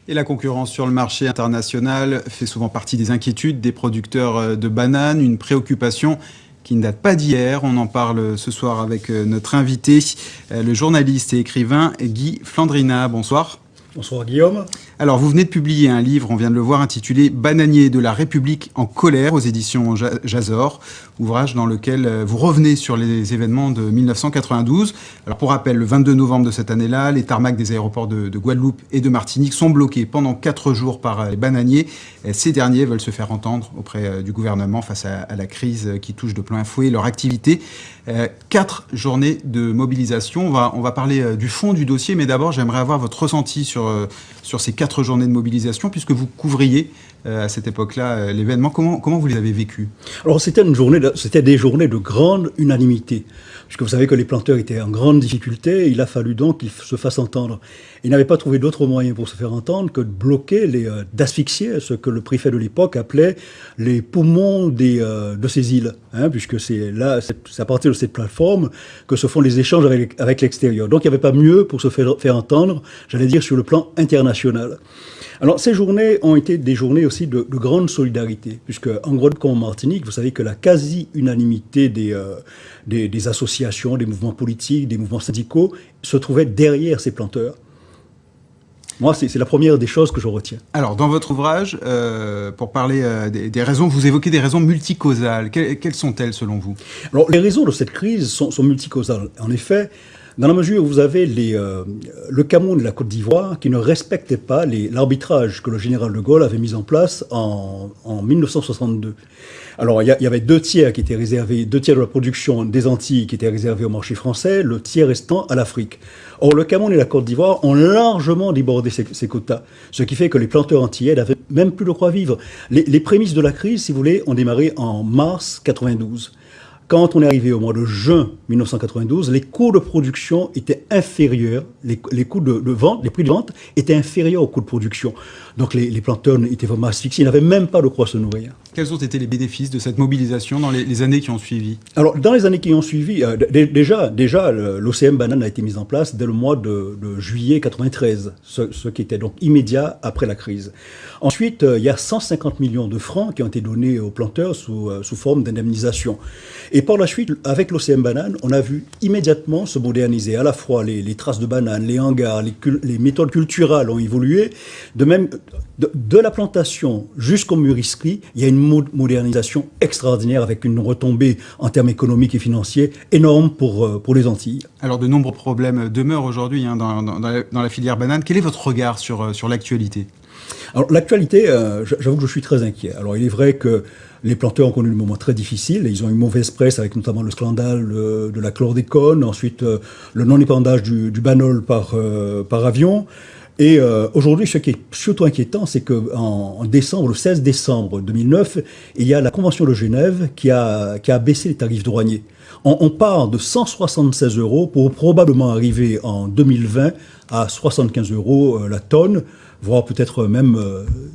Et la concurrence sur le marché international fait souvent partie des inquiétudes des producteurs de bananes, une préoccupation qui ne date pas d'hier. On en parle ce soir avec notre invité, le journaliste et écrivain Guy Flandrina. Bonsoir. Bonsoir Guillaume. Alors, vous venez de publier un livre, on vient de le voir, intitulé « Bananier de la République en colère » aux éditions Jazor, ouvrage dans lequel vous revenez sur les événements de 1992. Alors, pour rappel, le 22 novembre de cette année-là, les tarmacs des aéroports de Guadeloupe et de Martinique sont bloqués pendant 4 jours par les bananiers. Ces derniers veulent se faire entendre auprès du gouvernement face à la crise qui touche de plein fouet leur activité. 4 journées de mobilisation. On va parler du fond du dossier, mais d'abord, j'aimerais avoir votre ressenti sur ces 4 journées de mobilisation, puisque vous couvriez à cette époque-là l'événement. Comment vous les avez vécues? Alors c'était des journées de grande unanimité, puisque vous savez que les planteurs étaient en grande difficulté. Il a fallu donc qu'ils se fassent entendre. Ils n'avaient pas trouvé d'autre moyen pour se faire entendre que de bloquer, d'asphyxier ce que le préfet de l'époque appelait les poumons de ces îles, puisque c'est à partir de cette plateforme que se font les échanges avec l'extérieur. Donc il n'y avait pas mieux pour se faire entendre, j'allais dire, sur le plan international. Alors ces journées ont été des journées aussi de grande solidarité, puisque en Guadeloupe comme en Martinique, vous savez que la quasi-unanimité des associations, des mouvements politiques, des mouvements syndicaux se trouvait derrière ces planteurs. Moi, c'est la première des choses que je retiens. Alors, dans votre ouvrage, pour parler des raisons, vous évoquez des raisons multicausales. Quelles sont-elles, selon vous? Alors, les raisons de cette crise sont multicausales. En effet, dans la mesure où vous avez le Cameroun et la Côte d'Ivoire qui ne respectaient pas l'arbitrage que le général de Gaulle avait mis en place en 1962. Alors, il y avait 2 tiers qui étaient réservés, 2 tiers de la production des Antilles qui étaient réservés au marché français, le tiers restant à l'Afrique. Or, le Cameroun et la Côte d'Ivoire ont largement débordé ces quotas, ce qui fait que les planteurs antillais n'avaient même plus de quoi vivre. Les prémices de la crise, si vous voulez, ont démarré en mars 92. Quand on est arrivé au mois de juin 1992, les coûts de production étaient inférieurs, les coûts de vente, les prix de vente étaient inférieurs aux coûts de production. Donc les planteurs étaient vraiment asphyxiés, ils n'avaient même pas de quoi se nourrir. Quels ont été les bénéfices de cette mobilisation dans les années qui ont suivi? Alors, dans les années qui ont suivi, déjà l'OCM Banane a été mis en place dès le mois de juillet 93, ce qui était donc immédiat après la crise. Ensuite, il y a 150 millions de francs qui ont été donnés aux planteurs sous forme d'indemnisation. Et par la suite, avec l'OCM Banane, on a vu immédiatement se moderniser à la fois les traces de bananes, les hangars, les méthodes culturelles ont évolué. De même, de la plantation jusqu'aux mûrisseries, il y a une modernisation extraordinaire avec une retombée en termes économiques et financiers énorme pour les Antilles. Alors de nombreux problèmes demeurent aujourd'hui dans la filière banane. Quel est votre regard sur l'actualité? Alors l'actualité, j'avoue que je suis très inquiet. Alors il est vrai que les planteurs ont connu des moments très difficiles. Ils ont eu une mauvaise presse avec notamment le scandale de la chlordécone, ensuite le non-épandage du banol par avion. Et aujourd'hui, ce qui est surtout inquiétant, c'est qu'en décembre, le 16 décembre 2009, il y a la Convention de Genève qui a baissé les tarifs douaniers. On part de 176 € pour probablement arriver en 2020 à 75 € la tonne, voire peut-être même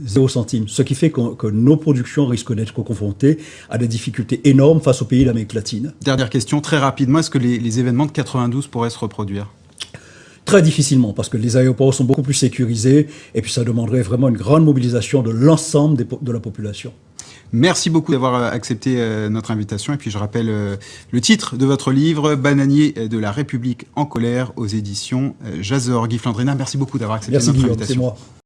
0 centime. Ce qui fait que nos productions risquent d'être confrontées à des difficultés énormes face aux pays d'Amérique latine. Dernière question, très rapidement, est-ce que les événements de 92 pourraient se reproduire? Très difficilement, parce que les aéroports sont beaucoup plus sécurisés, et puis ça demanderait vraiment une grande mobilisation de l'ensemble de la population. Merci beaucoup d'avoir accepté notre invitation. Et puis je rappelle le titre de votre livre, « Bananier de la République en colère » aux éditions Jazor. Guy Flandrina, merci beaucoup d'avoir accepté notre invitation. Merci Guillaume, c'est moi.